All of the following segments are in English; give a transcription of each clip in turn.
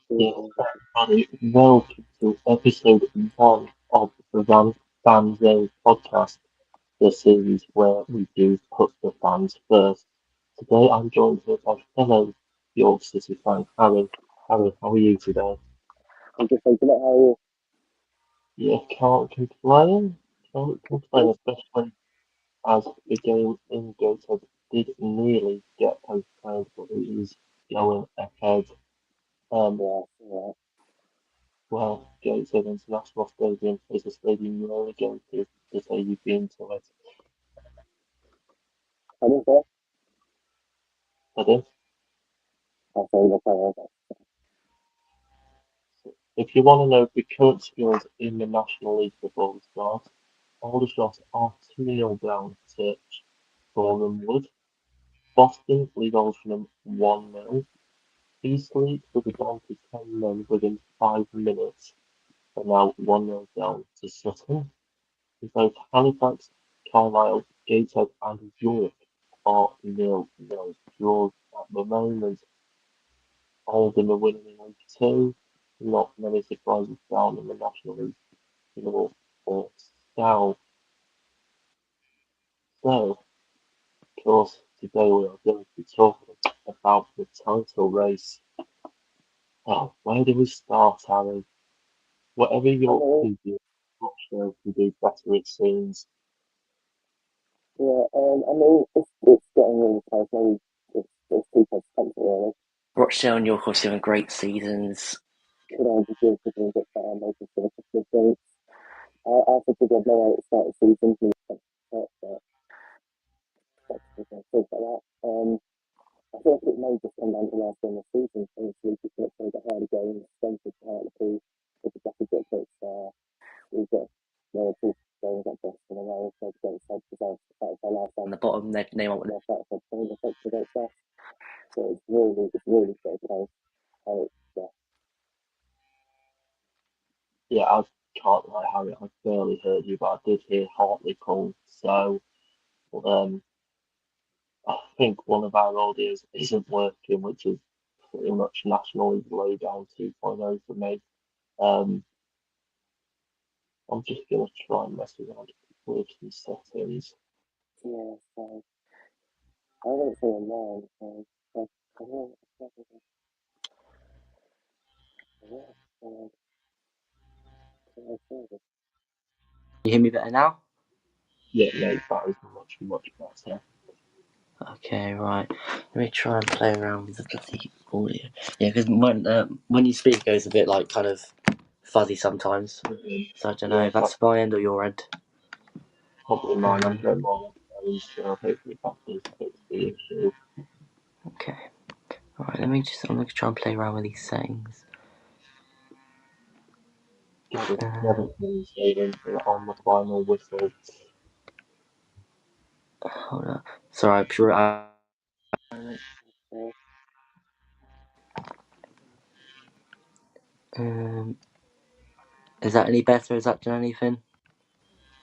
Yeah, everybody, welcome to episode one of the Fanzone podcast, the series where we do put the fans first. Today I'm joined here by fellow York City fan Harry. Harry, how are you today? I'm just thinking about how Yeah, can't complain, especially as the game in Gateshead did nearly get postponed, but it is going ahead. Um, yeah. Well, Gateshead International Stadium is a stadium you only go to say you've been to it. I didn't say But I'll say the player. if you want to know the current scores in the National League before we start, Aldershot are 2-0 down to Boreham Wood. Boston lead Oldham 1-0. Eastleigh will be down to 10 men within 5 minutes, and now 1-0 down to Sutton. Both Halifax, Carlisle, Gateshead and York are 0-0 draws at the moment. Oldham are winning in League Two. Not many surprises down in the National League North or South. So, of course, today we are going to be talking about the title race. Well, where do we start, Harry? Whatever I York know, can do, Rochdale can do better, it seems. yeah, I mean, it's getting really close. Maybe it's too close to comfort, really. Rochdale and York obviously having great seasons. Could I just do a bit better, maybe for a couple of things. I think we had no way to start the season, but things like that. I feel like it may just come down to last game of the season. Obviously, people look for the harder games, expensive to out the pool, with the bracket bit, but we've got more two games like this in a row, so it's great because that's our last On time. the bottom, their name up with More facts of some of the facts against us. So it's really great close. Yeah, Yeah, I can't lie, Harry. I barely heard you, but I did hear Hartley call. So, um, I think one of our audios isn't working, which is pretty much National League Lowdown 2.0 for me. Um, I'm just gonna try and mess around with some settings. yeah. So I don't see a man. I don't. Yeah. So, so, You hear me better now? Yeah, no, that is much, much better. Okay, right. Let me try and play around with the bloody audio. Yeah, because when you speak, it goes a bit like kind of fuzzy sometimes. So I don't know Yeah, if that's that's my end or your end. probably mine. I'm Um, going on phone, so hopefully that does fix the issue. okay. Alright, I'm gonna try and play around with these settings. God, it's Uh, never been saving on the final whistle. hold up. Sorry, I'm sure so, um, is that any better? Has that done anything?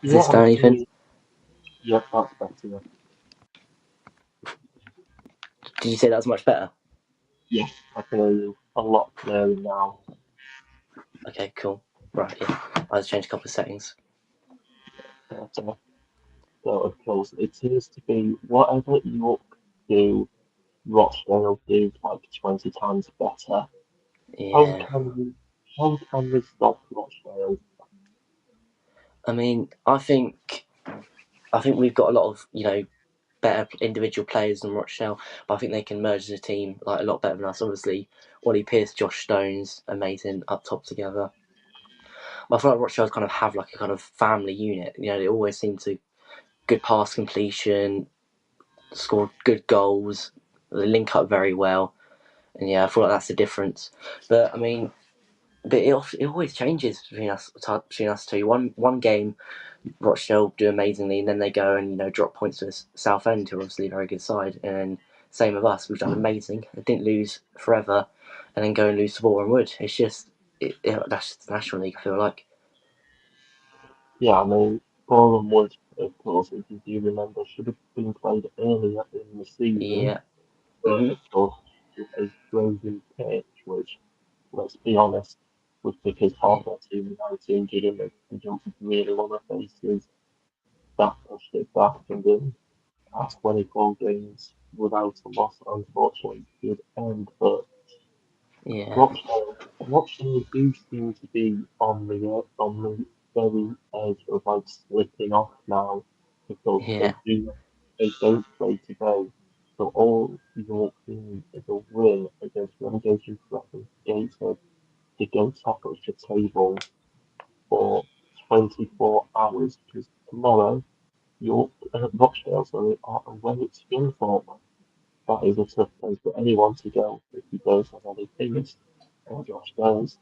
Has Yeah, this I'm done anything? hearing. Yeah, that's better. Did you say that's much better? Yeah, I can hear you a lot clearer now. Okay, cool. Right, yeah. I'll just change a couple of settings. Better. So, of course, it seems to be whatever York do, Rochdale do like 20 times better. How Yeah. can we, how can we stop Rochdale? I mean, I think we've got a lot of better individual players than Rochdale, but I think they can merge as a team like a lot better than us. Obviously, Ollie Pearce, Josh Stones, amazing up top together. But I feel like Rochdale kind of have like a kind of family unit. They always seem to good pass completion, score good goals, they link up very well, and yeah, I feel like that's the difference. But I mean, it always changes between us two. One game Rochdale do amazingly, and then they go and drop points to Southend, who are obviously a very good side. And same with us, we've done amazing. They didn't lose forever, and then go and lose to Boreham Wood. It's just that's just the National League. I feel like Yeah, I mean, Boreham Wood, of course, if you do remember, should have been played earlier in the season, yeah, but of course, a frozen pitch, which, let's be honest, was because half our team was out injured and they jumped really on their faces. That pushed it back, and then that's 24 games without a loss, unfortunately, did end. But Yeah, Rochdale do seem to be on the very edge of like slipping off now because yeah, they don't play today. So all York need is a win against relegation threatened Gateshead to go top of the table for 24 hours because tomorrow Rochdale are away at Scunthorpe. That is a tough place for anyone to go if you don't have any fingers or Josh Jones.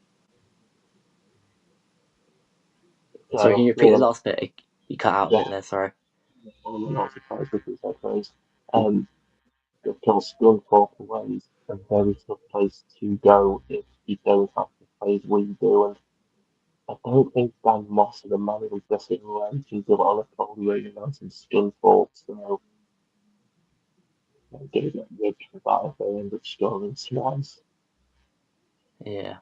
sorry, can So, you repeat the last bit? You cut out a bit yeah, there, sorry. I'm not surprised with these echoes. Um, of course, Scunthorpe away is a very tough place to go if you don't have to play as we do. And I don't think Dan Moss, the man who just around, is a lot of cold rain out in Scunthorpe. So, I'm going to get ripped for that if they end up scoring twice. Yeah.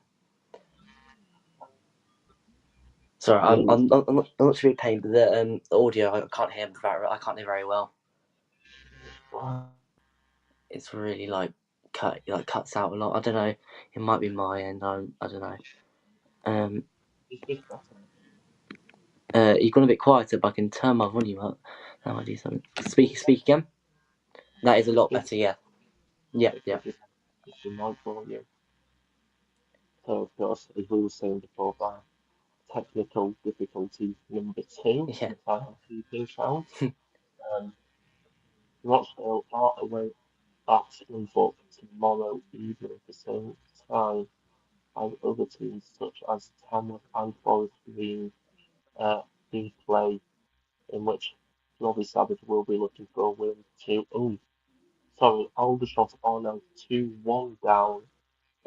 Sorry, Please. I'm not sure if you're paying, but the audio I can't hear very well. It's really like cuts out a lot. I don't know. It might be my end. I don't know. Um, It's just better. you've gone a bit quieter, but I can turn my volume up. Now I do something. Speak again. That is a lot Just, better. Yeah. Yeah. it's Yeah. just a mic volume. So, of course, as we were saying before, that technical difficulty number two, Yeah. if I have keeping count. Um, Rochdale are away at Scunthorpe tomorrow evening at the same time as other teams such as Tamworth and Forest Green do play, in which Robbie Savage will be looking for a win to. Oh, sorry, Aldershot are now 2-1 down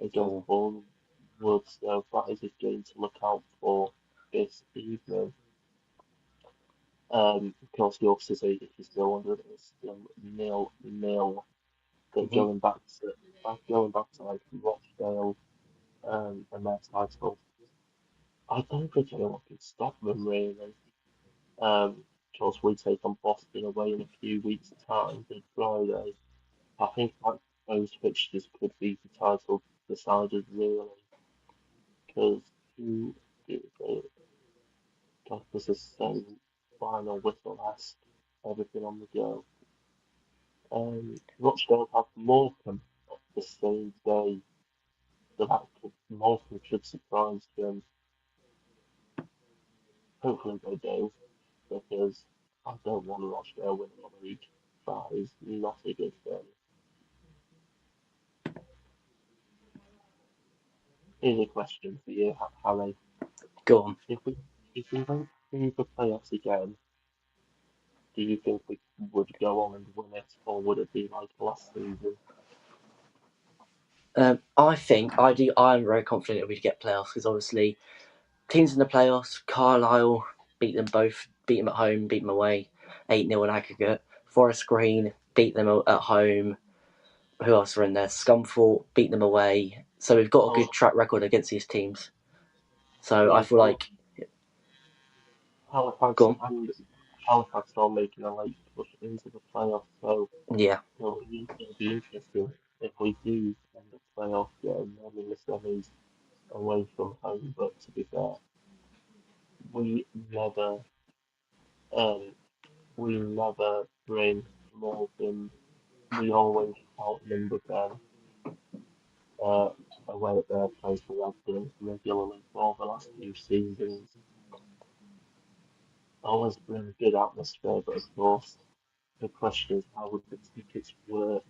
against Oh. Bournemouth, so that is a game to look out for this evening. Of course, York City, if you're still wondering, is still 0-0. They're Mm-hmm. going back to like Rochdale and their title. I don't think anyone can stop them really. Of course, we take on Boston away in a few weeks' time, Good Friday. I think like those fixtures could be the title decided really, because who God, this is so final whistle esque, everything on the go. Rochdale have Morecambe the same day, so Morecambe should surprise them. Hopefully they do, because I don't want Rochdale winning the league. That is not a good thing. Here's a question for you, Harry. Go on. If we if we went through the playoffs again, do you think we would go on and win it, or would it be like last season? I think I do. I'm very confident that we'd get playoffs because obviously teams in the playoffs. Carlisle beat them both. Beat them at home. Beat them away. 8-0 in aggregate. Forest Green beat them at home. Who else are in there? Scunthorpe beat them away. So we've got a good Hal- track record against these teams. So I yeah, feel like Halifax go on. and Halifax are making a late push into the playoffs, so Yeah, it'll be interesting if we do end up playoff game. I mean, the semis away from home, but to be fair, we never, um, we never bring more than we always outnumber them uh, away at their place. We have done regularly for the last few seasons. Always bring a good atmosphere, but of course, the question is how would the tickets work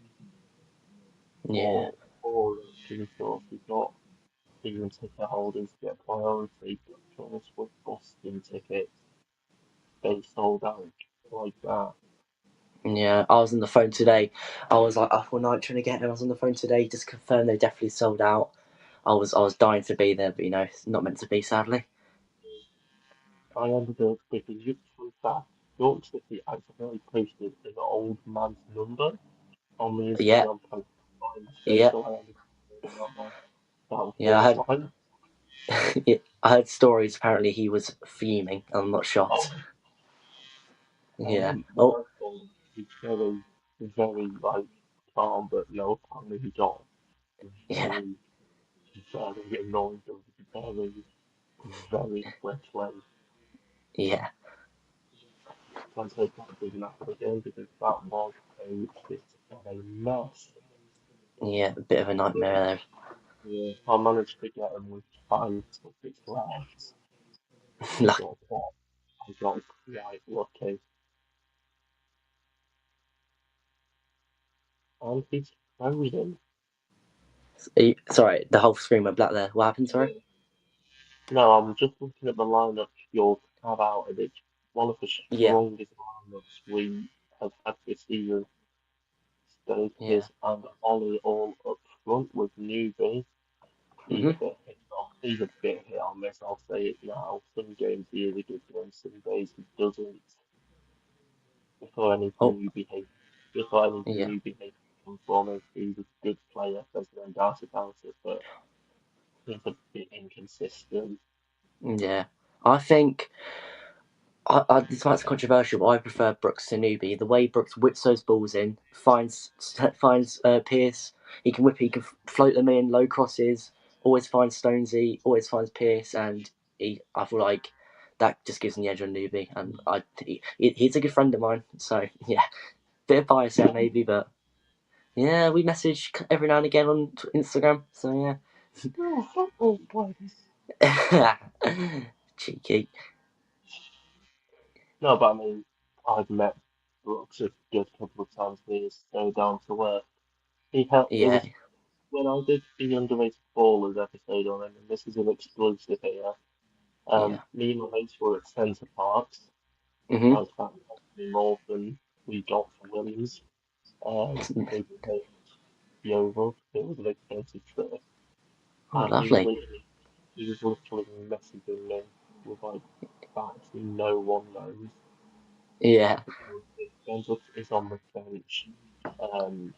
yeah, for it? Because of course we've got season ticket holders get priority, but of course with Boston tickets, they sold out like that. yeah. I was on the phone today. I was like up all night trying to get them. I was on the phone today, just confirmed they definitely sold out. I was dying to be there, but it's not meant to be, sadly. I ended up because you fun fact, York City accidentally posted an old man's number on the Yeah, Instagram post by mistake, yeah, so I ended up putting it on there. That Yeah, was like, I heard stories. Apparently, he was fuming. I'm not oh, shocked. Yeah. my Oh, phone is very like calm, but no, apparently he got yeah, very, very annoyed and very, very quickly. yeah, Once I got big enough again because that was a bit of a mess. yeah. A bit of a nightmare Yeah, I managed to get him with 5 or 6 rounds. there. I Luck. got I got quite lucky. And he's frozen. Sorry, the whole screen went black there. What happened? Sorry. No, I'm just looking at the lineup you'll have out, and it's one of the Yeah, strongest lineups we have had this season. Stoke yeah. Pearce and Ollie all up front with Newby. He's a Mhm. bit hit off. He's a bit hit on miss, I'll say it now. Some games he is a good one, some days he doesn't. Before anything Oh, new behavior, before anything yeah, new behavior comes from him, he's a good player. There's no doubt about it, but he's a bit inconsistent. yeah. I think this might be controversial, but I prefer Brooks to Newby. The way Brooks whips those balls in, finds Pierce. He can float them in low crosses. Always finds Stonesy. Always finds Pierce, and I feel like that just gives him the edge on Newby. And he's a good friend of mine. So yeah, bit of bias there maybe, but yeah, we message every now and again on Instagram. So Oh, football players. yeah, cheeky. No, but I mean, I've met Brooks a good couple of times. He is so down to earth. He helped. It Yeah, was when I did the underrated ballers episode on him, and this is an exclusive here. yeah. Me and my mates were at Centre Parks. I Mhm. was back more than we got for Williams. They paid Yeovil. It was an expensive trip, Oh, and lovely. he was literally messaging me with like facts no one knows. Yeah. It ends up is on the bench. Um,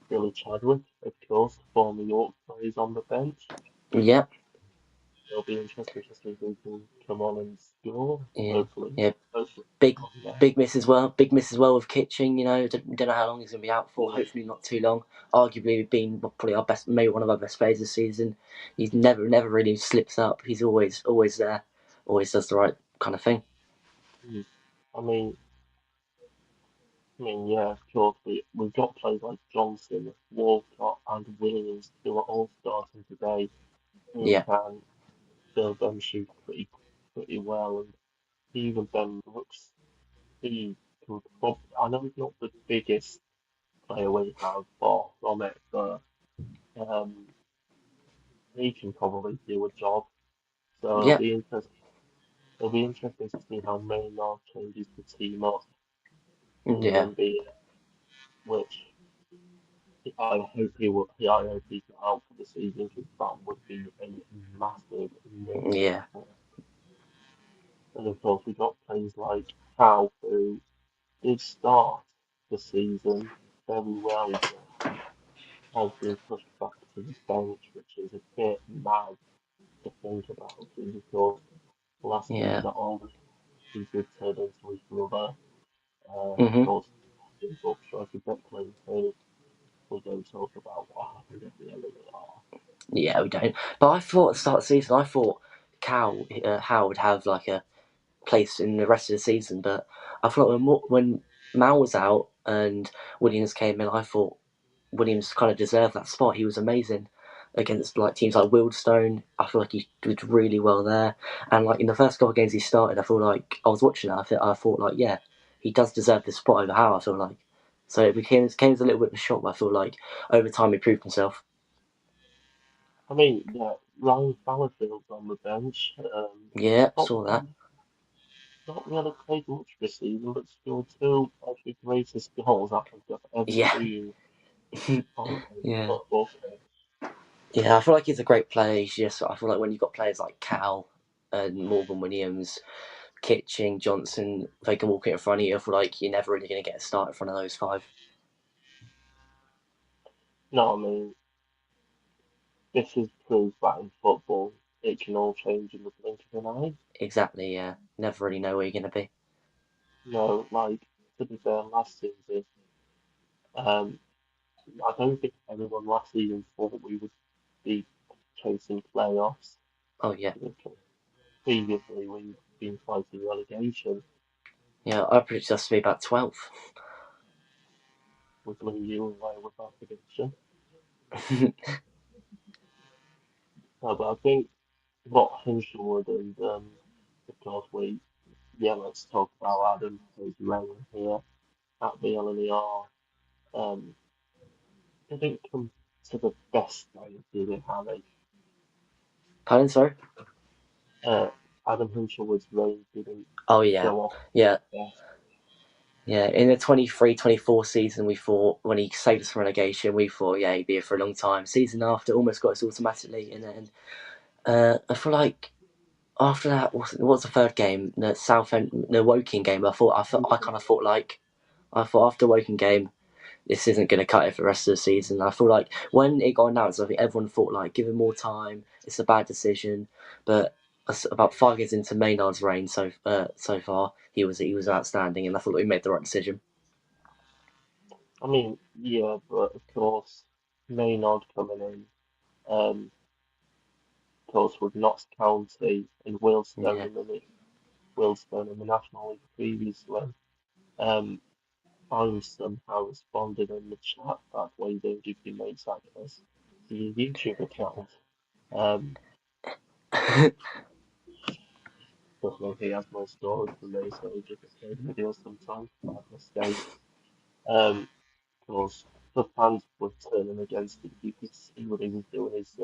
Billy Chadwick, of course, former York player, is on the bench. Yep. It'll be interesting to see who can come on and score. Yeah. Hopefully, Yeah. hopefully, Big, not yet. big miss as well. Big miss as well with Kitching. You know, don't know how long he's gonna be out for. Yeah, Hopefully not too long. Arguably been probably our best, maybe one of our best players this season. He's never really slips up. He's always there. Always does the right kind of thing. mm. I mean, yeah, of course, we've got players like Johnson, Walcott, and Williams who are all starting today who Yeah. can build them shoot pretty well, and even Ben Brooks, he could probably. I know he's not the biggest player we have far from it, but um, he can probably do a job. So Yeah. it'll be interesting to see how Maynard changes the team up in the Yeah. NBA, which I hope he will. I hope he's not out for the season because that would be a massive miss. Yeah. And of course, we got players like Howe who did start the season very well, but has been pushed back to the bench, which is a bit mad to think about. Because of course, last Yeah. season all he did turn into his brother. Of Mhm. course, in book striker Brooklyn, so we don't talk about what happened at the end of it all. Yeah. We don't. But I thought at the start of the season, I thought Howe would have like a place in the rest of the season. But I thought when Mal was out and Williams came in, I thought Williams kind of deserved that spot. He was amazing against like teams like Wildstone. I feel like he did really well there. And like in the first couple of games he started, I feel like I was watching that. I thought like yeah, he does deserve this spot over Howe. I feel like so it came as a little bit of a shock. But I feel like over time he proved himself. I mean, yeah, Ryan Fallowfield's on the bench. Yeah, Not saw that. not really played much this season, but scored two of the greatest goals I think I've ever Yeah, seen on a yeah. football pitch. Yeah, I feel like he's a great player. He's just, I feel like when you've got players like Cal and Morgan Williams, Kitching, Johnson, they can walk it in front of you. I feel like you're never really going to get a start in front of those five. No, I mean, this is proof that in football it can all change in the blink of an eye. Exactly. Yeah. Never really know where you're gonna be. No, like to be fair, last season, um, I don't think anyone last season thought we would be chasing playoffs. Oh yeah. Because previously we've been fighting relegation. Yeah. I predicted us to be about 12th. We blew you away with our prediction. No, but I think what Hinshelwood and of course let's talk about Adam who's Rain here at the LNER. Um, didn't come to the best time, did it, Harry? Pardon, sorry. Uh, Adam Hinshelwood's reign didn't Oh yeah. go off Yeah. the best. Yeah, in the 23-24 season, we thought when he saved us from relegation, we thought, yeah, he'd be here for a long time. Season after, almost got us automatically, and then I feel like after that, what's the third game? The Southend, the Woking game. I kind of thought like, I thought after Woking game, this isn't going to cut it for the rest of the season. I feel like when it got announced, I think everyone thought like, give him more time. It's a bad decision, but about 5 years into Maynard's reign so far, he was outstanding, and I thought we made the right decision. I mean, yeah, but of course, Maynard coming in, of course, with Notts County and Yeah. Wealdstone in the National League previously. Um, I'm somehow responded in the chat that way they give you mates access to your YouTube account. Um, but he has more storage than me, so he just upload videos sometimes by mistake. Of course, the fans were turning against him. You could see what he was doing his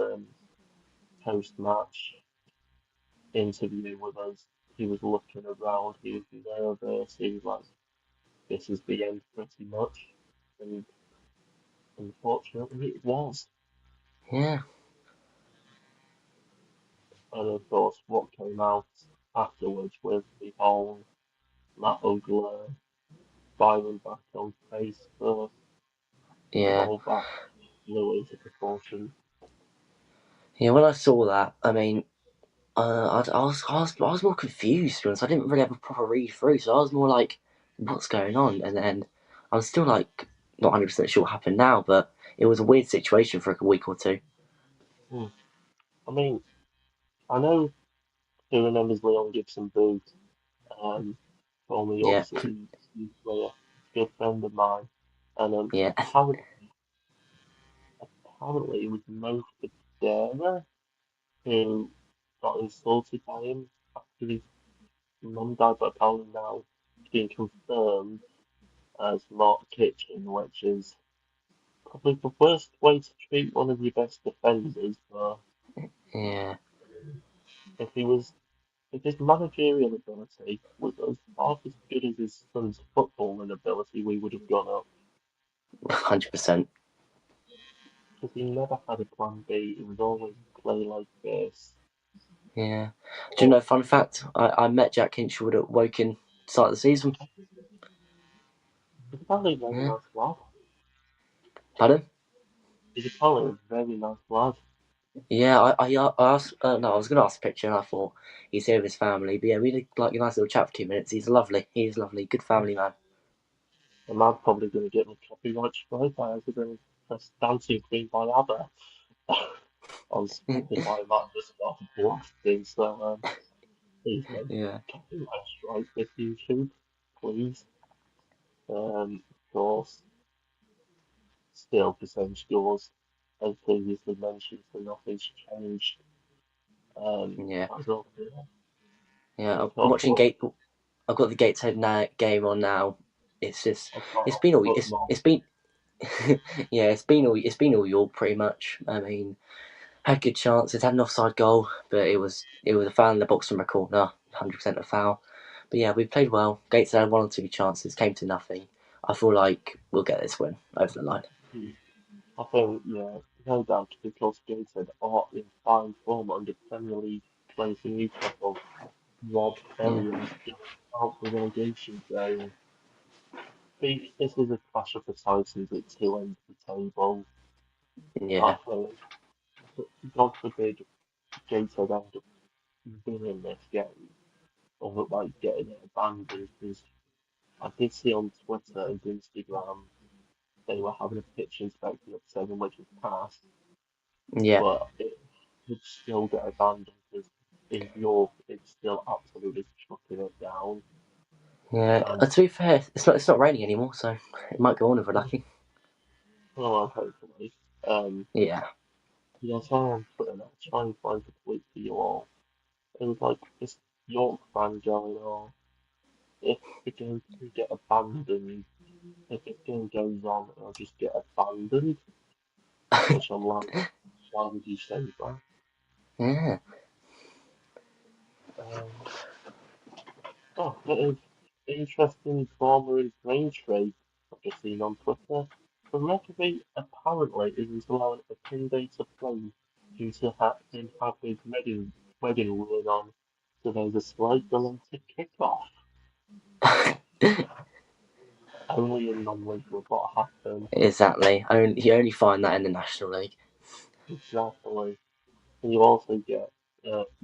post-match interview with us. He was looking around, he was nervous, he was like, this is the end pretty much. And unfortunately it was. Yeah, And of course, what came out afterwards with the whole Matt Ugler firing back on Facebook, the yeah, whole that blew into proportion. yeah. When I saw that, I mean, I was more confused. To be honest, I didn't really have a proper read through, so I was more like, "What's going on?" And then I'm still like not 100% sure what happened now, but it was a weird situation for like a week or two. Hmm. I mean, I know who remembers Leon Gibson Booth, former Yeah, Yorkshire youth player, good friend of mine, and yeah, apparently it was Mo Federa who got insulted by him after his mum died, but apparently now it's been confirmed as Mark Kitchen, which is probably the worst way to treat one of your best defenders. But yeah. if he was, if his managerial ability was as half as good as his son's footballing ability, we would have gone up. 100%. Because he never had a plan B. It was always play like this. Yeah. Do you Or know? Fun fact: I met Jack Hinchelwood at Woking start of the season. he's apparently a very Yeah. nice lad. Pardon? He's apparently a very nice lad. Yeah, I asked. No, I was going to ask a picture, and I thought he's here with his family. But yeah, we had like a nice little chat for 2 minutes. He's lovely. He's lovely. Good family man. And I'm probably going to get my copyright strike by accidentally press Dancing Queen by ABBA on Spotify. I might just start blasting. So please no Yeah, copyright strike with YouTube, please. Of course, still the same scores as previously mentioned, so nothing's changed. yeah, As of yeah. and I'm of course, watching Gate. I've got the Gateshead game on now. It's just, I've got it's to been all, put them on. it's been, yeah, it's been all York pretty much. I mean, had good chances, had an offside goal, but it was a foul in the box from a corner, 100% a foul. But yeah, we played well. Gates had 1 or 2 chances, came to nothing. I feel like we'll get this win over the line. I think, yeah, no doubt because Gateshead are in fine form under Premier League players in Newcastle. Rob Yeah, Elliott just out the relegation zone. This is a clash of the Titans at two ends of the table. I yeah, think. God forbid Gateshead end up winning this game or like getting it abandoned because I did see on Twitter and Instagram they were having a pitch inspection at 7 which was passed, Yeah, but it would still get abandoned because in York it's still absolutely chucking it down. yeah. And To be fair, it's not raining anymore, so it might go on if we're lucky. well, hopefully. Um, Yeah. yeah, so on Twitter now, try and find a tweet for you all. It was like this York fan going, oh, if the game can get abandoned, if this game goes on, it'll just get abandoned. Which I'm like, why would you say that? Yeah. Um, oh, bit of interesting drama in Grange trade I've just seen on Twitter. The referee apparently isn't allowing a Sunday to play due to him have his wedding ring on, so there's a slight delay to kick off. Only in non-league would what happen. Exactly. You only find that in the National League. Exactly. And you also get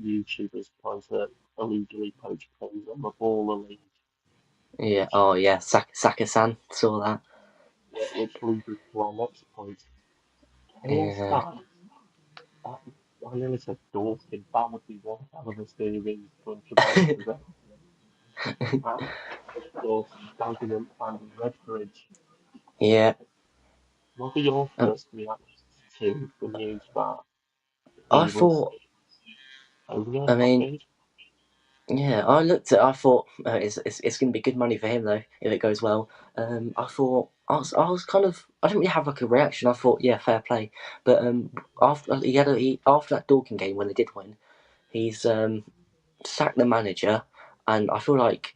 YouTubers trying to illegally poach players on the baller league, Yeah. which Oh yeah. Saka-san saw that. yeah, which leads us to our next point. Yeah. KSI, that, I nearly said Dorking, that would be one hell of a series to introduce to them. And of course, Dagenham and Redbridge. Yeah. What were your Um, first reactions to the news that I he was thought. over I at mean, Cage? yeah. I looked at. I thought it's going to be good money for him though if it goes well. I thought I was kind of. I didn't really have like a reaction. I thought yeah, fair play. But after that Dorking game when they did win, he's sacked the manager, and I feel like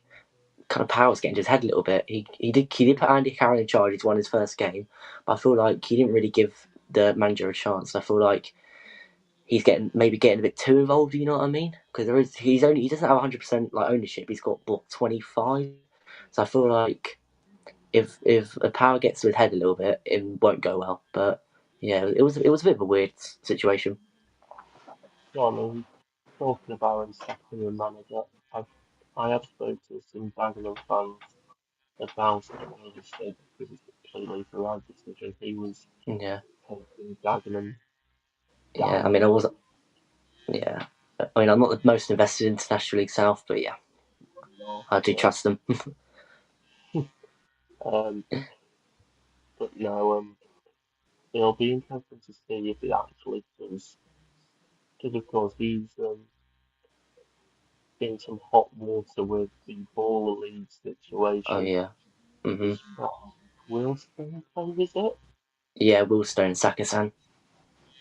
kind of power's getting to his head a little bit. He did put Andy Carroll in charge. He's won his first game, but I feel like he didn't really give the manager a chance. I feel like he's getting a bit too involved. You know what I mean? Because he doesn't have 100% like ownership. He's got what 25. So I feel like if a power gets to his head a little bit, it won't go well. But yeah, it was a bit of a weird situation. So, I mean, talking about him sacking the manager, I have spoken to some Dagenham fans about it, and they just said it was completely the right decision. He was Yeah, taking Dagenham yeah. I mean, I downhill. was yeah. I mean, I'm not the most invested in International League South, but yeah, No, I do yeah. trust them. Um, but no, it'll be interesting to see if he actually does. Because of course he's in some hot water with the baller league Oh situation. yeah. He's got Wilson playing, is it? Yeah, Willstone, Saka-san.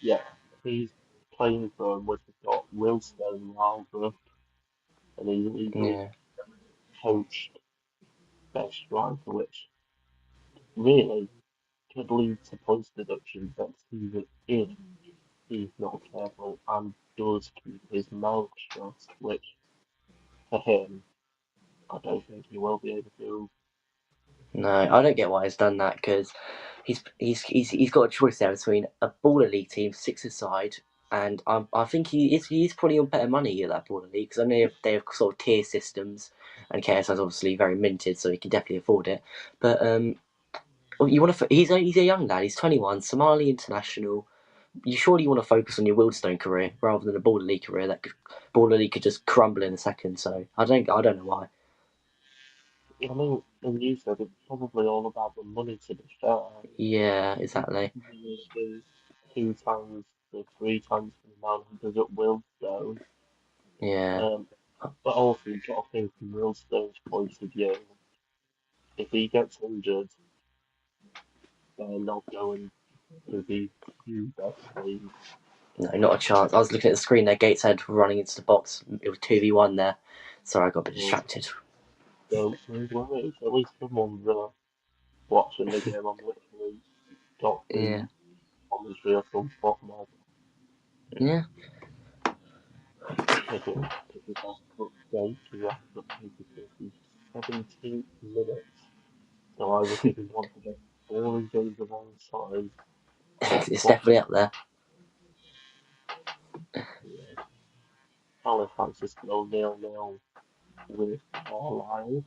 Yeah, he's playing for him, which has got Wilson, Waldrop, and he's legally Yeah. coached best striker, which really could lead to points deduction next season if he's not careful and does keep his mouth shut, which for him, I don't think he will be able to. No, I don't get why he's done that because he's got a choice there between a baller league team, six aside, and I think he is probably on better money at that baller league because I know they have sort of tier systems, and KSI is obviously very minted, so he can definitely afford it. But you want to? He's a young lad. He's 21, Somali international. You surely want to focus on your Wildstone career rather than a baller league career. Baller league could just crumble in a second. So I don't know why. I mean, and you said it's probably all about the money to be fair. Yeah, He's exactly. the 2 times the 3 times the amount he does at Willstone. Yeah. Um, but also you've got to think from Willstone's point of view, if he gets injured, they're not going to be the best team. No, not a chance. I was looking at the screen there, Gateshead running into the box. It was 2v1 there. Sorry, I got a bit So distracted. don't worry, at least someone's watching the game. I'm literally got Yeah. the commentary up on bot now. Yeah. This is our update. We have updated the 17th minute. So I would think it's one of the boring games of all time. It's But definitely up there. Halifax is still 0-0 with Carlisle.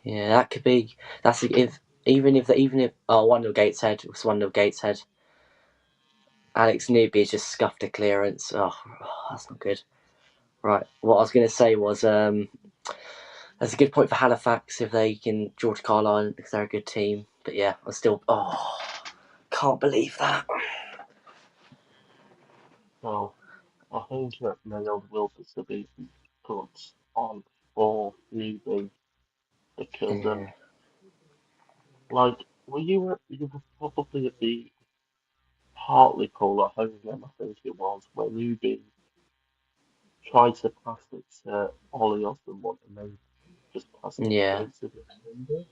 Yeah, that could be. That's if even if 1-0 Gateshead, it was 1-0 Gateshead. Alex Newby just scuffed a clearance. Oh, that's not good. Right, what I was going to say was that's a good point for Halifax if they can draw to Carlisle because they're a good team. But yeah, I still can't believe that. So I think that Mayo will be put on for Newby because Yeah, like you were probably at the Hartlepool at home game, I think it was, where Newby tried to pass it to Ollie Osborne and then just passed it yeah. straight to the defender.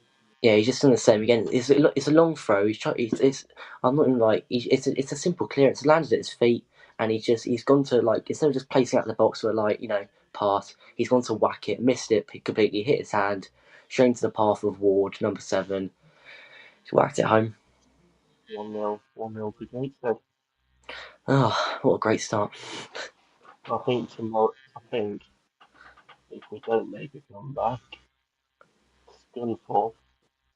Yeah, he's just done the same again. It's a long throw. I'm not even like it's a simple clearance. It landed at his feet, and he's gone to like instead of just placing it out the box for like pass, he's gone to whack it, missed it completely, hit his hand, straight into the path of Ward number 7. He whacked it home. 1-0 to Gateshead. Oh, what a great start! I think tomorrow. I think if we don't make a comeback, Scunthorpe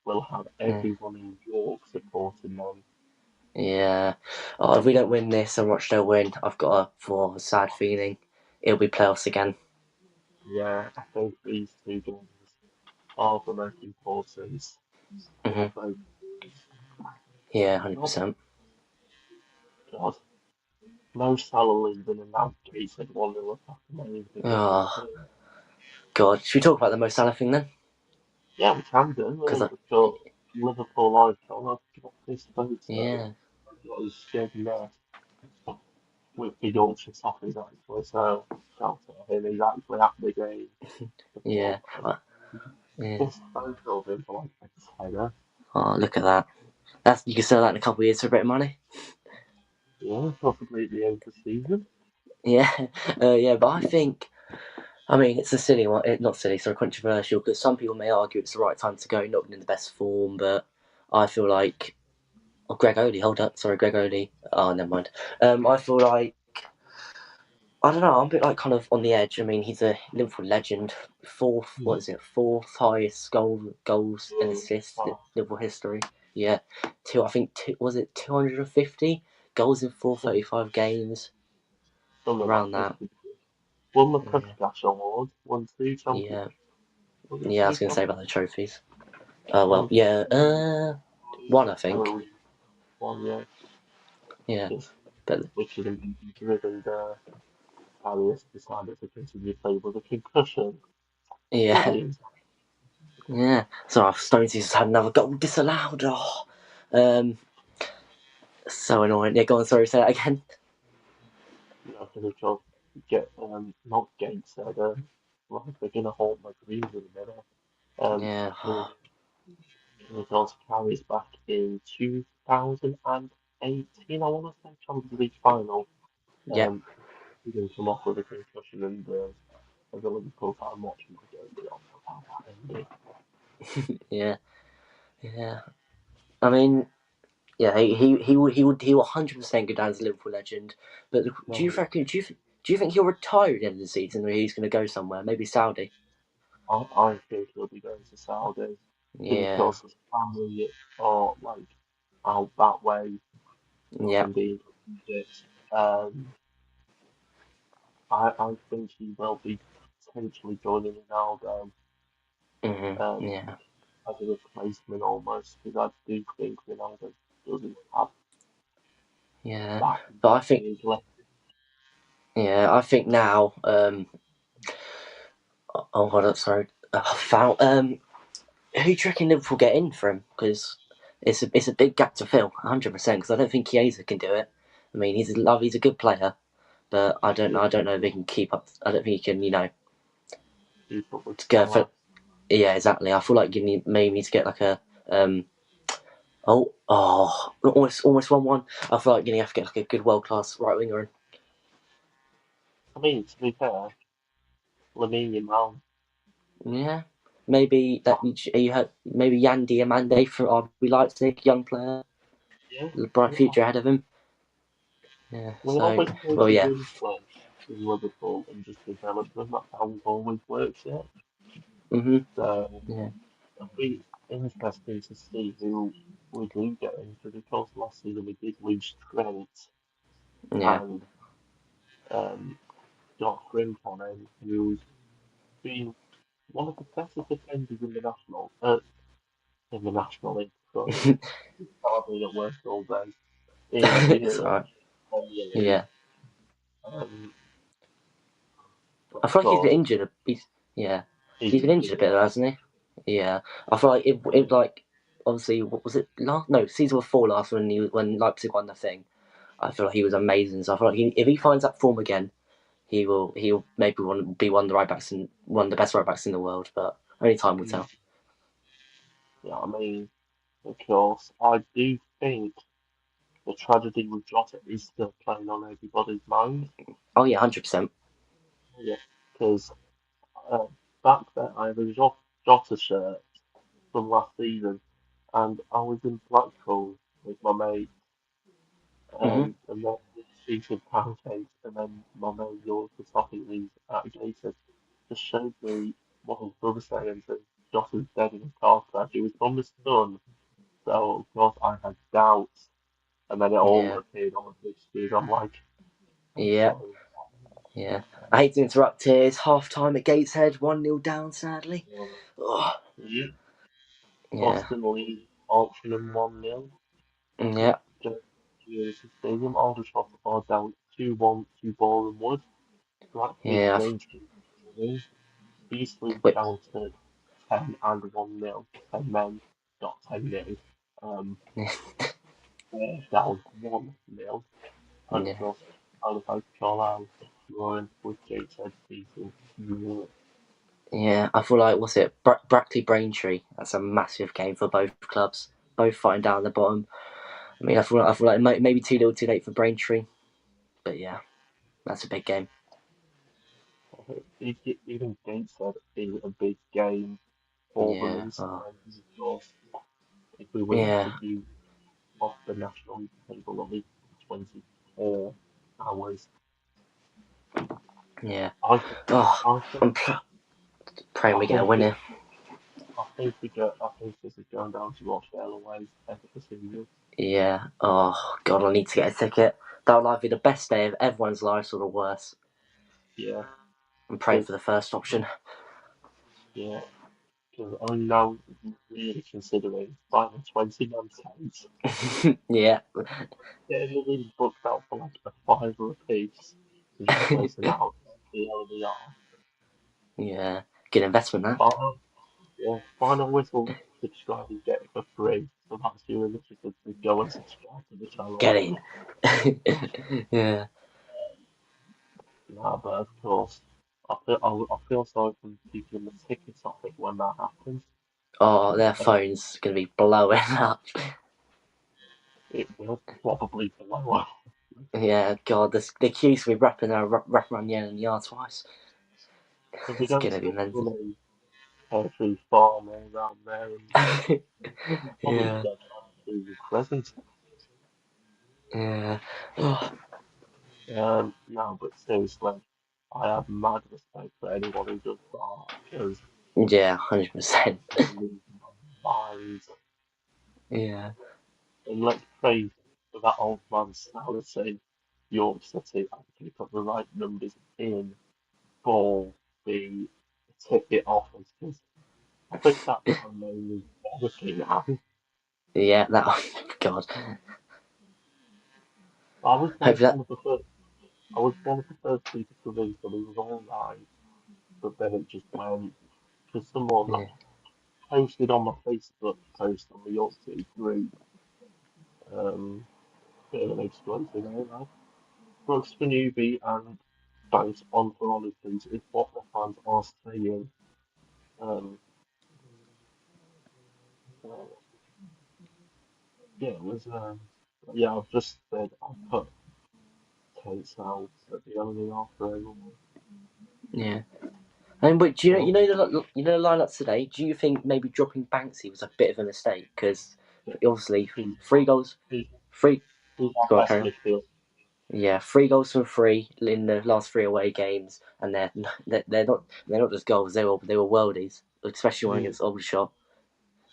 will have Yeah, everyone in York supporting them. yeah. Oh, if we don't win this and Rochdale win, I've got a sad feeling. It'll be playoffs again. Yeah, I think these two games are the most important Hmm. of both. Yeah, Not 100%. God. No Salah leaving and now Gateshead 1-0 up after my evening against Oh him. God, should we talk about the Mo Salah thing then? Yeah, we can do. Because We've got Liverpool icon. I've got this photo. yeah. I've got his shed there with the Yorkshire Toffees actually. So shout out to him. He's actually at the game. Yeah, Before. yeah. This photo of him for like a tenner. Oh, look at that. That's you can sell that in a couple of years for a bit of money. Yeah, possibly at the end of the season. Yeah, yeah. But I mean, it's a silly one. Not silly, sorry, controversial. Because some people may argue it's the right time to go, not in the best form. But I feel like, Greg Oldie. Hold up, sorry, Greg Oldie. Oh, never mind. I feel like I don't know. I'm a bit like kind of on the edge. I mean, he's a Liverpool legend. Fourth, what is it? Fourth highest goals and assists in Oh, Liverpool history. Yeah, I think was it 250 goals in some, 435 games something like around this. that. Won the Yeah, Puskas Award. Won 2 champions. yeah, Was it yeah. I two was gonna say about champions? the trophies. Well, One, yeah. One I think. oh, one, yeah. Yeah, Just but which is driven Arias decided to continue playing with a concussion. yeah, Brilliant. yeah. So Stones has had another goal disallowed. Oh, um, so annoying. Yeah, go on. Sorry, say that again. You know, for the job, get not Gates said well, they're gonna hold my dreams in a minute. Yeah. King King carries back in 2018, I want to say, Champions League final. Yeah. He didn't come off with a concussion, and as a Liverpool fan watching the game, we all know how that ended. Yeah. Yeah. I mean, yeah, he will 100% go down as a Liverpool legend. But do you No, reckon? Do you think he'll retire at the end of the season, or he's going to go somewhere? Maybe Saudi. I think he'll be going to Saudi Yeah. because his family are like out that way, Yeah. having been it. Um, I think he will be potentially joining Ronaldo um, Yeah. as a replacement almost, because I do think Ronaldo doesn't have Yeah. that But I think. years left. Yeah. I think now. Oh, hold on. Sorry. I found. Who do you reckon Liverpool get in for him? Because it's a big gap to fill, 100%. Because I don't think Chiesa can do it. I mean, he's a good player, but I don't know if he can keep up. I don't think he can, Keep up with to go for. Salah. Yeah, exactly. I feel like you maybe need to get like a almost 1-1. I feel like you have to get like a good world class right winger in. I mean, to be fair, Lamine Yamal, Yeah, maybe you had maybe Yandy Amande from RB Leipzig, young player, yeah, bright yeah. future ahead of him. Yeah. We So always play well, the yeah, young players. in Liverpool and just develop them. That's how we've always worked it. Mhm. So Yeah. it'll be interesting to see who we do get into because last season we did lose Trent Yeah. and um, got Frimpong, who's been one of the better defenders in the National League. Sorry, hardly at work all day in It's the alright. Premier League. Yeah. Um, but I of feel like he's been course, injured. Yeah. he's He's been injured injured a a bit, though, lot. hasn't he? Yeah. I feel like it like obviously what was it last? No, season before last when Leipzig won the thing. I feel like he was amazing. So I feel like if he finds that form again, he'll maybe be one of the right backs and one of the best right backs in the world. But only time will Mm, tell. yeah, I mean, of course, I do think the tragedy with Jota is still playing on everybody's mind. Oh yeah, 100%. Yeah, because uh, back then I had a Jota shirt from last season, and I was in Blackpool with my mate, Mhm. and then we eating pancakes, and then my mate Yours was talking these at a gated, just showed me what his brother saying that Jota's dead in a car crash. It was from the sun, so of course I had doubts, and then it all Yeah. appeared on the big screen. I'm like, I'm Yeah. sorry. Yeah. I hate to interrupt here. It's half time at Gateshead. 1-0 down, sadly. Um, Oh. yeah, Yeah. Boston lead Altrincham 1-0. Yeah. Community Stadium. Aldershot are down 2-1 to Boreham Wood. Blackheath Yeah. Braintree 2. Beasley Wait. down to 10 and 1-0. 10 men, not 10 nil. Down 1-0. And of Yeah. course, Halifax Carlisle drawing with Gateshead beating York. Yeah, I feel like what's it? Brackley Braintree. That's a massive game for both clubs. Both fighting down at the bottom. I mean, I feel like maybe too little, too late for Braintree, but yeah, that's a big game. Even Gateshead is a big game for them Yeah. in Oh. terms of course, if we were to Yeah. do off the national league table at least 24 hours. Yeah. I think, Oh, I think, praying I we get a think win this, here. I think this is going down to Rochdale away end of the season. Yeah. Oh God, I need to get a ticket. That would either be the best day of everyone's lives or the worst. Yeah, I'm praying because for the first option. yeah, because I know really considering buying a 20-man tent, Yeah. getting the room booked out for like a fiver a piece, and just placing out the LDR. Yeah. Good investment that. Final, yeah, final whistle subscribers get it for free, so that's your initiative to go and subscribe to the channel. Get in. Yeah. Nah, but of course, I feel sorry for the people in the ticket office when that happens. Oh, their Uh, phone's gonna be blowing up. it will probably blow up. Yeah, God, the queue's gonna be wrapping around the end of the yard twice. If we It's don't gonna be stick mental. running Pear Farm all around there, and probably Yeah, get to present. yeah. Oh, No, but seriously, I have mad respect for anyone who does that because yeah, 100%. they lose their minds. Yeah, And let's pray for that old man Sanity, York City actually put the right numbers in for the ticket offers because I think that man name is obviously now. yeah. That. God. I was one, Hopefully that. one of the first. I was one of the first people to read that it was all right, but then it just went because someone Yeah, posted on my Facebook post on the York City group, bit of an exclusive anyway. Brooks for newbie and bounce on for Olympians is what the fans are saying. Um, uh, yeah, it was. Yeah, I've just said I put Tate's out at the end of the afternoon. yeah. And but do you know Oh, the lineup today? Do you think maybe dropping Banksy was a bit of a mistake? Because yeah, obviously he's, 3 goals, he's, 3. he's our Go on, best carry on. midfield. Yeah, 3 goals from 3 in the last 3 away games, and they're not just goals. They were worldies, especially one against Aldershot.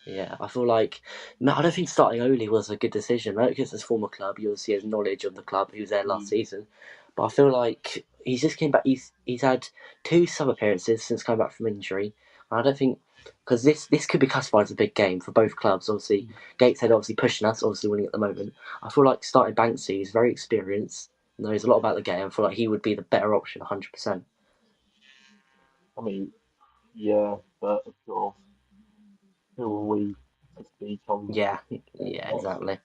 Yeah, I feel like I don't think starting Oli was a good decision. Right? Because his former club, you obviously has knowledge of the club. He was there last season, but I feel like he's just came back. He's had 2 sub appearances since coming back from injury. And I don't think because this could be classified as a big game for both clubs. Obviously, Gateshead obviously pushing us, obviously winning at the moment. I feel like starting Banksy is very experienced, knows a lot about the game. I feel like he would be the better option, 100%. I mean, yeah, but of course, who are we to speak on Yeah, yeah, what's exactly.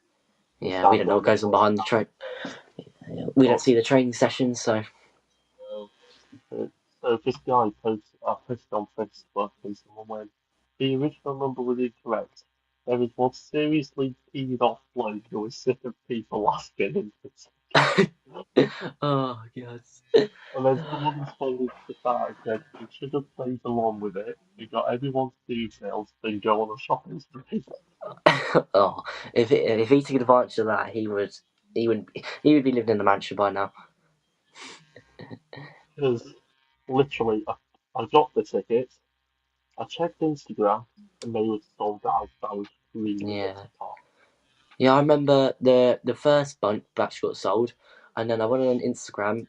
the Yeah, we don't standard know on what the goes on court? behind the train. We don't But, see the training sessions, so. so this guy posted on Facebook and someone went, the original number was incorrect. There is one seriously peed off bloke who was sick of people asking him for tickets. Oh, God. And then someone responded to the fact that he should have played along with it. He got everyone's details, then go on a shopping spree. Oh, if he took advantage of that, he would be living in the mansion by now. Because literally, I got the tickets, I checked Instagram, and they were sold out. That was 3 minutes Yeah, apart. yeah. I remember the first batch got sold, and then I went on Instagram.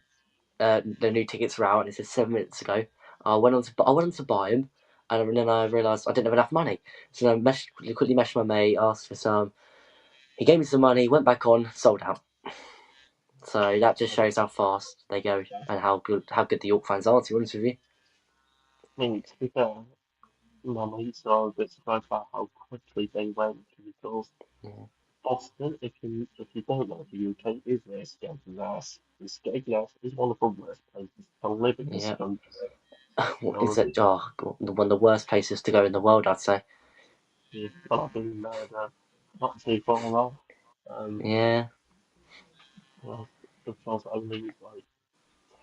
The new tickets were out, and it said 7 minutes ago. I went on to buy them, and then I realised I didn't have enough money. So I quickly messaged my mate, asked for some. He gave me some money, went back on, sold out. So that just shows how fast they go and how good the York fans are. To be honest with you. I mean, to be fair, my mates are a bit surprised about how quickly they went because Yeah. Boston, if you don't know the UK, is near Skegness. And Skegness is one of the worst places to live in this Yeah. country. You What know is what I mean? it? Oh, one of the worst places to go in the world, I'd say. Yeah, but I've been there, not too far off. Yeah, Well, because only like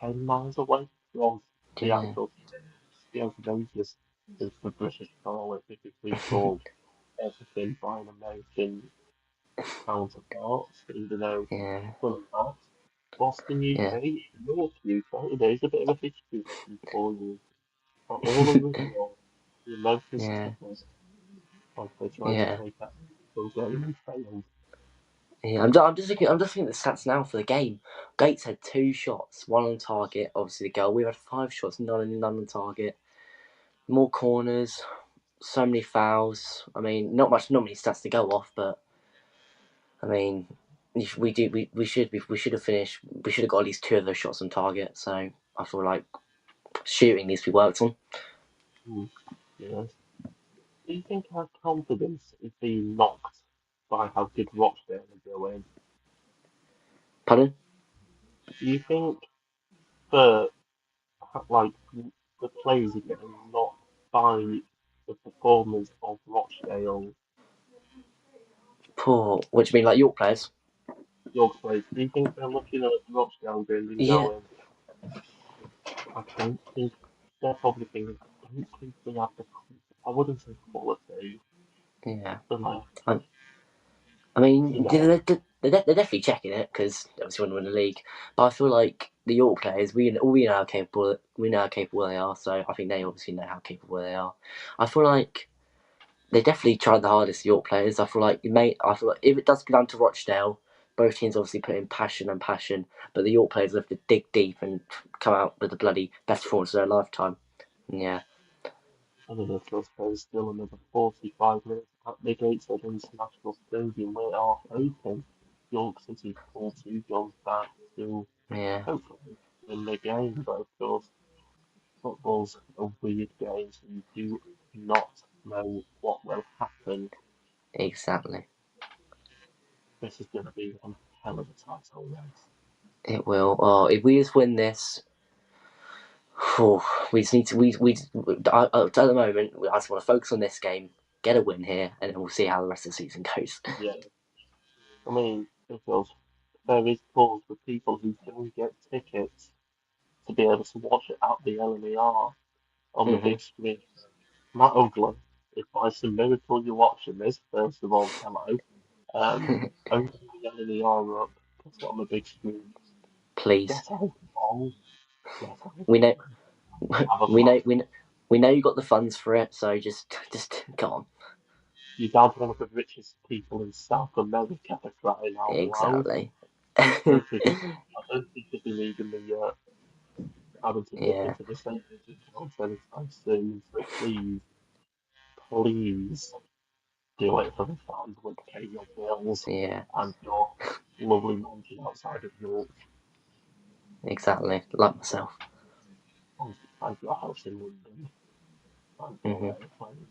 10 miles away from the yeah, actual Skegness is the British Parliament typically called everything by an American counterparts, even though, yeah, fun fact, Boston, yeah, UK, York, UK, there's a bit of a history lesson for you. For all of this while, the Americans yeah, took us like they tried to yeah. take that game and failed. Yeah, I'm just thinking the stats now for the game. Gates had 2 shots, one on target. Obviously the goal. We had 5 shots, none on target. More corners, so many fouls. I mean, not many stats to go off, but I mean, we should have finished. We should have got at least 2 of those shots on target. So I feel like shooting needs to be worked on. Hmm, yes. Do you think our confidence is being knocked by how good Rochdale are going? Pardon? Do you think that like the players are getting knocked by the performance of Rochdale? Poor. What do you mean, like York players? Your players? Do you think they're looking at Rochdale game and Yeah, going, I don't think they're probably thinking, I don't think we have I wouldn't say quality, yeah. but like, I, I you mean, know, they're definitely checking it because obviously want to win the league. But I feel like the York players, we know how capable they are. So I think they obviously know how capable they are. I feel like they definitely tried the hardest. The York players. I feel like if it does come down to Rochdale, both teams obviously put in passion, but the York players have to dig deep and come out with the bloody best performance of their lifetime. Yeah, I don't know if there's still another 45 minutes at the Gateshead International Stadium. We are hoping York City pull 2 goals back to yeah, hopefully win the game, but of course, football's a weird game, so you do not know what will happen. exactly. This is going to be one hell of a title race. It will. Oh, if we just win this, oh, we just need to. At the moment, I just want to focus on this game, get a win here, and then we'll see how the rest of the season goes. Yeah, I mean, because there is cause for people who don't get tickets to be able to watch it at the LMER on the hmm big screen. Matt Ugly, if by some miracle you're watching this, first of all, hello. Open the LMER up, put it on the big screen. Please. Get out the ball. Get out We know, Have a we know, plan. we know you got the funds for it. So just go on. You got one of the richest people in South America for crying out loud. Exactly. I don't think you'll be needing the having to dip Yeah, into the savings account anytime soon. So please do it for the fans which pay your bills yeah, and your lovely mansion outside of York exactly. Like myself. and your house in London and your Hmm. airplane.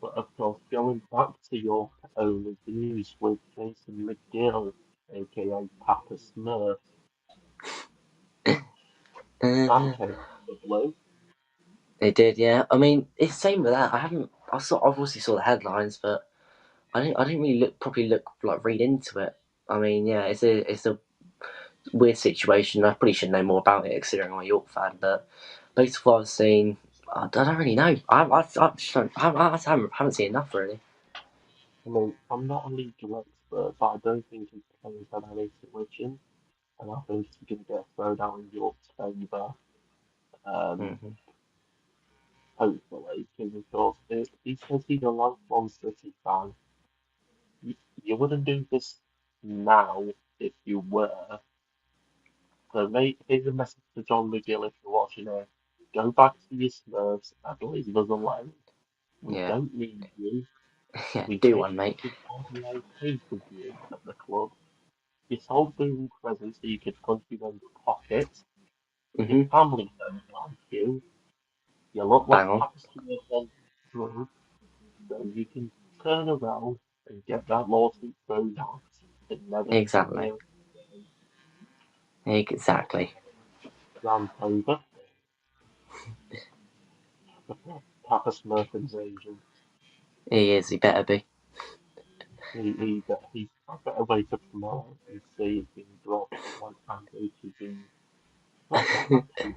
But of course, going back to York only news with Jason McGill, aka Papa Smurf, that Uh, came out of the blue. It did, yeah. I mean, it's the same with that. I haven't. I obviously saw the headlines, but I didn't really properly read into it. I mean, yeah, it's a weird situation. I probably should know more about it, considering I'm a York fan. But based on what I've seen, I don't really know. I just don't, haven't seen enough really. I mean, I'm not a legal expert, but I don't think his players had any tuition, and I think he's going to get thrown out in York's favour. Um, Hmm. hopefully, because of course, he says he's a lifelong City fan. You, you wouldn't do this now if you were. So, mate, here's a message to John McGill if you're watching it. Go back to your Smurfs and leave us alone. We Yeah, don't need you. yeah. We Do take one, mate. it hardly okay with you at the club. You sold Boom presents so you could punch your own pocket. Your Hmm. family don't like you. You look like Bang on. Papa Smurf on drugs, so you can turn around and get that lawsuit thrown out and never come Exactly. here again. Exactly. Rant over. Papa Smurf invasion. He is. He better be. I better wake up tomorrow and see it being dropped like Andrew TV. Not actually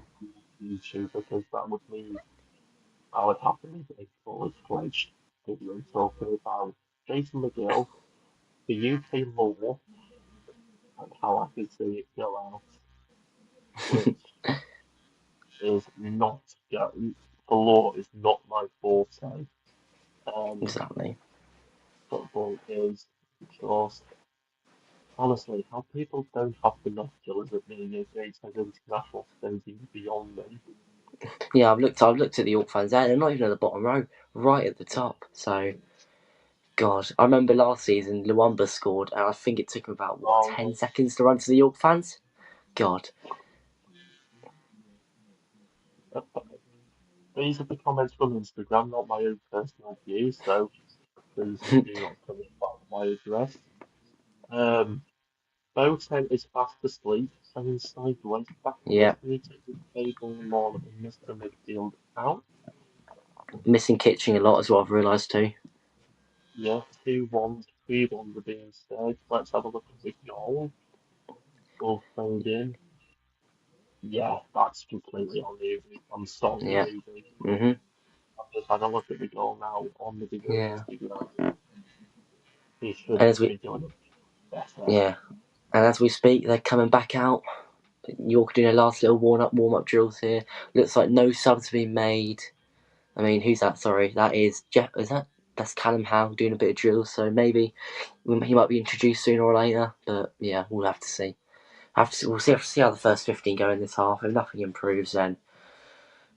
YouTube because that would mean I would have to make a fully fledged video talking about Jason McGill, the UK law, and how I can see it go out, which is not going. The law is not my forte. Um, Exactly. football is just honestly how people don't have binoculars at the gates as international stadium beyond them. Yeah, I've looked at the York fans there. They're not even at the bottom row, right at the top. So, God, I remember last season Luamba scored, and I think it took him about what Oh, 10 seconds to run to the York fans. God, these are the comments from Instagram, not my own personal views, so please do not come and find my address. Um, Boateng is fast asleep, hanging sideways backwards, yeah, and he takes his table on and Mr. Midfield out. missing Kitching a lot as well. I've realised too. Yeah, 2-1, 3-1 are being said. Let's have a look at the goal. Ball phoned in. Yeah, that's completely on Ruby. I'm sorry, Yeah. Ruby. Mhm. I've just had a look at the goal now on the video Yeah. Instagram. He should And as we be doing it better. yeah, and as we speak, they're coming back out. York doing their last little warm up drills here. Looks like no subs being made. I mean, who's that? Sorry, that is Jeff. Is that? That's Callum Howe doing a bit of drills. So maybe he might be introduced sooner or later. But yeah, we'll have to see. We'll see how the first 15 go in this half. If nothing improves, then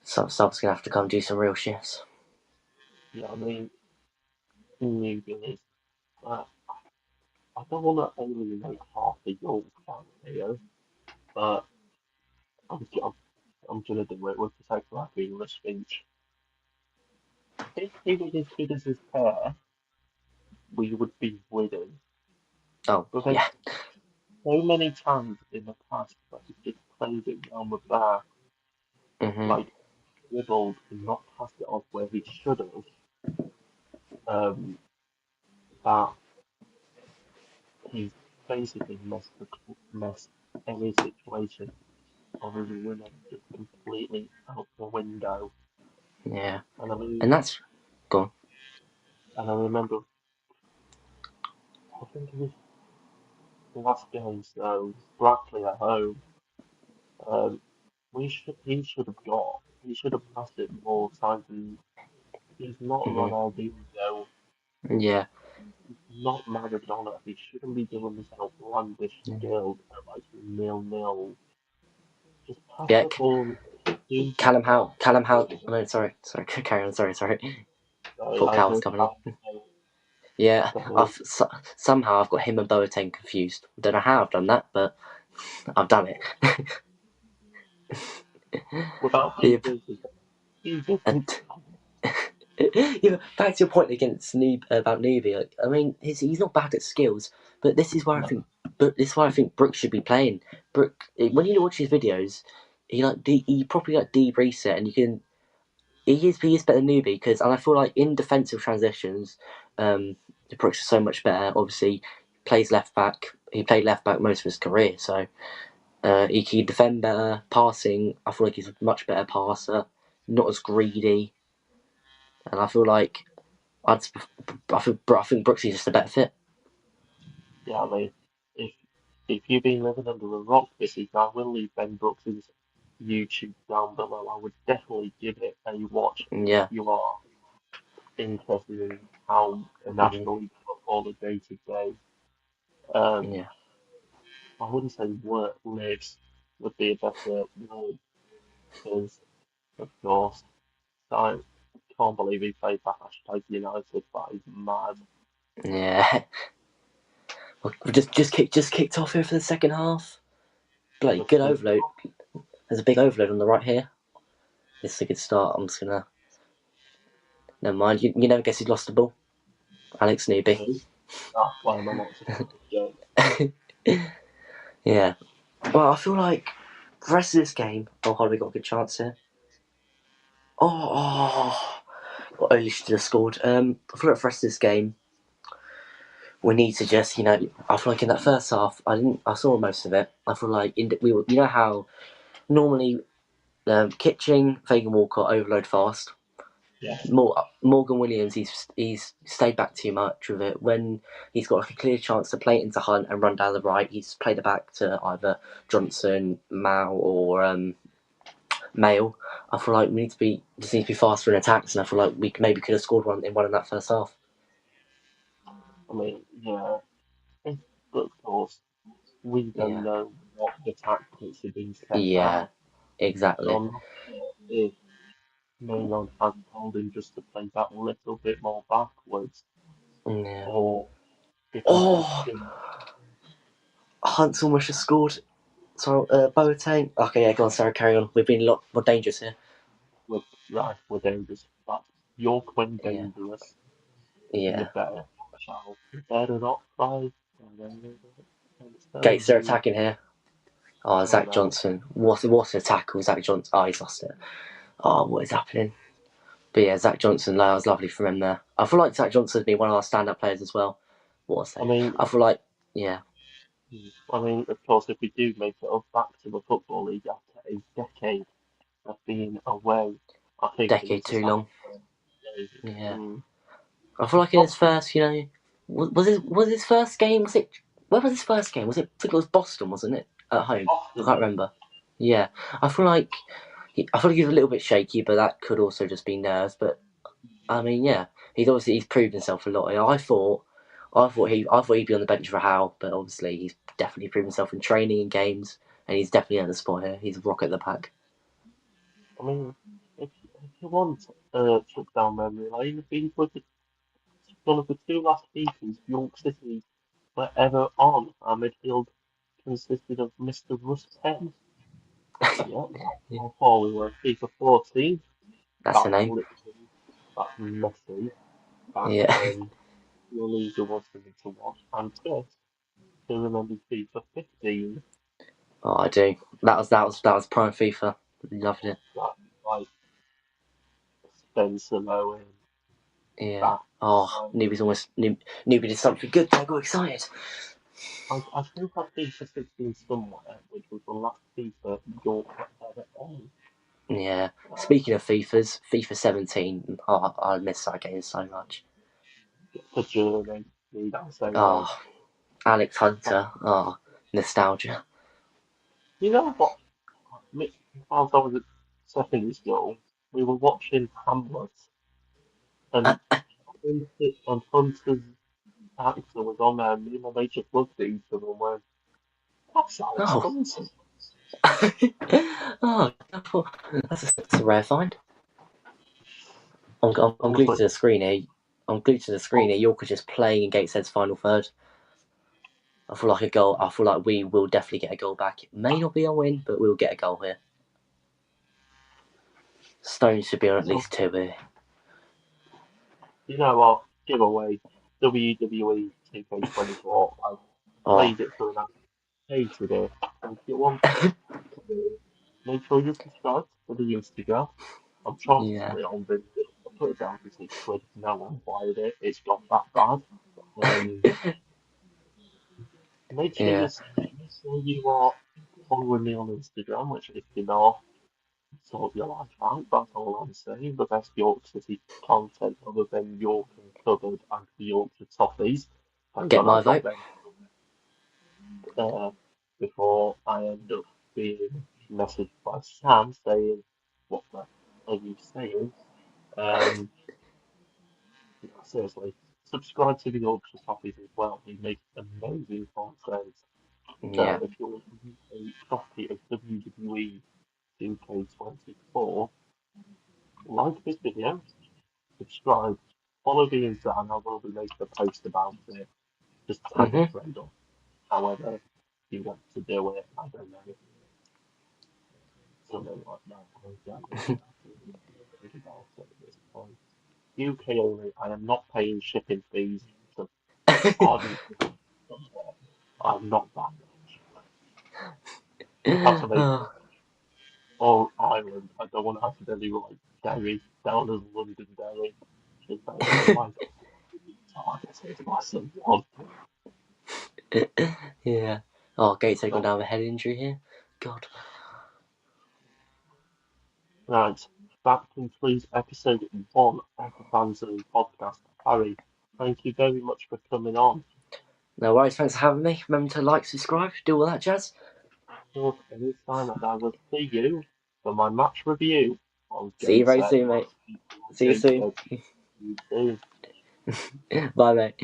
some subs gonna have to come do some real shifts. Yeah, I mean, Newton is. Uh, I don't want to alienate half the York fan here, but I'm, I'm, I'm gonna do it with the sake of that being the speech. If he was as good as his pair, we would be winning. Oh But there's yeah. so many times in the past that he's just played it round the back, Mhm. like dribbled and not passed it off where he should have. That he's basically messed any situation of his winning just completely out the window. Yeah. And I And mean, that's gone. and I remember, I think it was last game, so Brackley at home. Um, he should have passed it more times, and he's not Mhm. Ronaldinho, Yeah. not Maradona. He shouldn't be doing this outlandish skill at like 0-0. Just pass Yeah. the ball to the top. Callum How. No, sorry. Carry on. Sorry. So Thought I Cal was heard coming on. that. Yeah. So Somehow I've got him and Boateng confused. Don't know how I've done that, but I've done it. without being Yeah. racist, he doesn't. And yeah, back to your point against about Newbie. Like, I mean, he's not bad at skills, but this is why I No, think. But this is why I think Brooks should be playing. When you watch his videos, he properly like debriefs it, and you can. He is better than Newbie because, and I feel like in defensive transitions, Brooks is so much better. Obviously, plays left back. He played left back most of his career, so he can defend better. Passing, I feel like he's a much better passer. Not as greedy, and I feel like I'd, I think Brooksy is just a better fit. yeah, I mean, if if you've been living under a rock this week, I will leave Ben Brooks's YouTube down below. I would definitely give it a watch if Yeah, you are interested in how the mm-hmm. National League football the day to day. Um, Yeah, I wouldn't say work lives would be a better word because, of course, I can't believe he played for hashtag United, but he's mad. yeah. We just kicked off here for the second half. Bloody Just good kicked overload. off. There's a big overload on the right here. This is a good start. I'm just gonna. Never mind. You never guess who's lost the ball. Alex Newby. That's why I'm not such a good game. Yeah. Well, I feel like the rest of this game. Oh, hold on, we got a good chance here. Oh. Well, only should have scored. I feel like the rest of this game, we need to just, I feel like in that first half, I saw most of it. I feel like we were, how normally Kitching, Fagan Walcott overload fast. Yes. Morgan Williams, he's stayed back too much with it. When he's got like a clear chance to play it into Hunt and run down the right, he's played it back to either Johnson, Mao, or Mail. I feel like we just need to be faster in attacks, and I feel like we maybe could have scored one in that first half. I mean, yeah, but of course, we don't Yeah, know what the tactics have been set yeah, out. So exactly. I'm not sure if Maynard has told him just to play that little bit more backwards, Yeah. or if he's just Oh, been Hunt's almost just scored. So Boateng. Okay, yeah, go on, Sarah, carry on. We've been a lot more dangerous here. with right with dangerous. That's York when Yeah, dangerous. You yeah. better watch out. You better not try. I'm Okay, telling so they're you. attacking here. Oh, Oh Zach no. Johnson. What a tackle, Zach Johnson. Oh, he's lost it. Oh, what is happening? But yeah, Zach Johnson, that was lovely from him there. I feel like Zach Johnson's been one of our stand-up players as well. What a I save. mean, I feel like, yeah, of course, if we do make it up back to the football league after a decade of being away, I think we decade need to too start long. playing. Yeah. Mm. I feel like in his Not first, was his first game, where was his first game? I think it was Boston, wasn't it? At home. I often. can't remember. Yeah. I feel like, I feel like he was a little bit shaky, but that could also just be nerves. But I mean, yeah, he's proved himself a lot. I thought he'd be on the bench for Howe, but obviously he's definitely proved himself in training and games, and he's definitely earned the spot here. He's a rock at the pack. I mean, if you want trip down memory lane, these were one of the two last seasons York City were ever on. Our midfield consisted of Mr. Russ Penn. Yeah, Yeah. before we were FIFA 14. That's the That's name. literally that's Messi back Yeah. when your leader was something to watch. And Chris, who remembers FIFA 15, Oh, I do. That was prime FIFA. Loved it. that like Spencer Owen, Yeah. that Oh, time. Newbie did something good. I got excited. I still have FIFA 16 somewhere, which was the last FIFA York were ever on. Yeah. Speaking of FIFAs, FIFA 17. Oh, I miss that game so much. For Germany, need I say more? Oh, Alex Hunter. Oh, nostalgia. You know what? Whilst I was at secondary school, we were watching Hamlet, and Hunter's actor was on there, and me and my mate just looked at each other and went, "That's Alex Oh. Hunter." Oh, that's a rare find. I'm glued Honestly, to the screen here. I'm glued to the screen here. York are just playing in Gateshead's final third. I feel like a goal. I feel like we will definitely get a goal back. It may not be a win, but we'll get a goal here. Stones should be on at least 2 here. you know what? Giveaway WWE 2K24. I played it for an hated it. So if you want, make sure you subscribe to the Instagram. I'm trying to Yeah. put it on video. I put it down for £6. No one acquired it. It's got that bad. Make sure Yeah. you are following me on Instagram, which if you're not, sort your life out. That's all I'm saying. The best York City content other than York and Cupboard and the Yorkshire Toffees. Thank Get God my I've got vote. them before I end up being messaged by Sam saying, "What the are you saying?" Um, seriously, subscribe to the Yorkshire Toffees as well. We make amazing content. Yeah. So if you want a copy of WWE 2K24, like this video, subscribe, follow the Insta, and I will be making a post about it. Just tag a Mhm. friend on. However you want to do it, I don't know. Something like that. I don't really know anything about it at this point. UK only. I am not paying shipping fees to hardly somewhere. I'm not that much. You have to make Oh, or Ireland. I don't want to accidentally write Derry down as London Derry. Oh my god, targeted by someone. yeah. Oh, Gateshead gone So, down with a head injury here. God. right, that concludes episode 1 of the fanzone podcast. Harry, thank you very much for coming on. No worries. Thanks for having me. Remember to like, subscribe, do all that jazz. Talk anytime, and I will see you for my match review on See you very Gateshead. soon, mate. See you soon. Gateshead. See you soon. Bye, mate.